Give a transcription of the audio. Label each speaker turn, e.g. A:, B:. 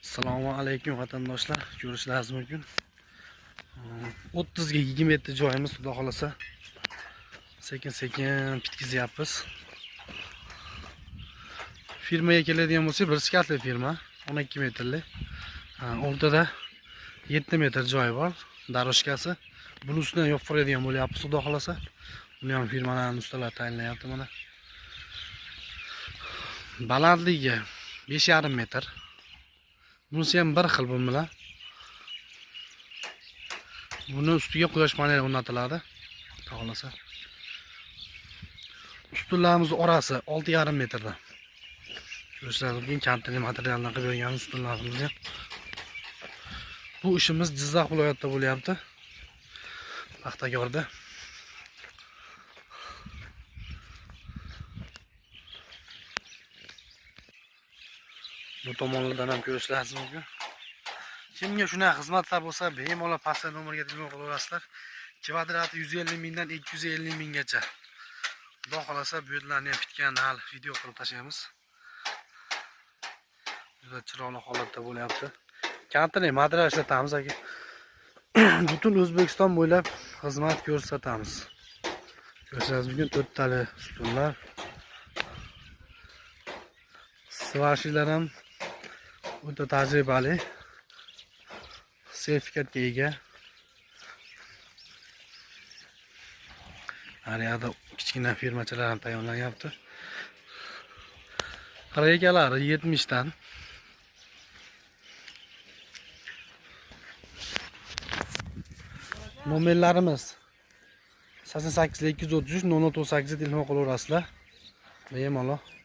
A: Assalomu alaykum vatandoshlar. Ko'rishlaringiz mumkin. 30 ga 20 metr joyimiz, xudo xolasa. Sekin-sekin bitkizyapmiz. Firmaga keladigan bo'lsak, bir skatli firma, 12 metrli. O'rtada 7 metr joy bor, daroshkasi. Buni ustidan yopib bo'lyapmiz, xudo xolasa. Buni ham firmalarning ustalari tayinlayapti mana. Balandligi 5,5 metr. Bunisi ham bir xil bu bilan. Buni ustiga quyosh paneli o'rnatiladi, xohlasa. Ustunlarimiz orasi 6,5 metrda. Ko'rsatgan kantli materialdan qilib bergan ustunlarimiz. Bu ishimiz Jizzax viloyatida bo'lyapti. Paxtakorda. Bu tomonlardan ham ko'rishlaringiz mumkin. Kimga shunaqa xizmatlar bo'lsa, bemalol pastda nomerga telefon qilaverasizlar. Kvadrati 150 mingdan 250 minggacha. Xudo xolasa bu yerlarni ham bitganini hali video qilib tashlaymiz. Juda chiroyli holatda bo'lyapti. Kantli material ishlatamiz aka. Butun O'zbekiston bo'ylab xizmat ko'rsatamiz. Ko'rishlaringiz mumkin, 4 tali ustunlar. Svashilar ham o'ta tajribali. Sertifikatga ega. Ariyada kichkina firmachalar ham tayyorlanyapti. Regalari 70 dan. Nomerlarimiz 88 233 0038 telefon qilaverasizlar. Bemalol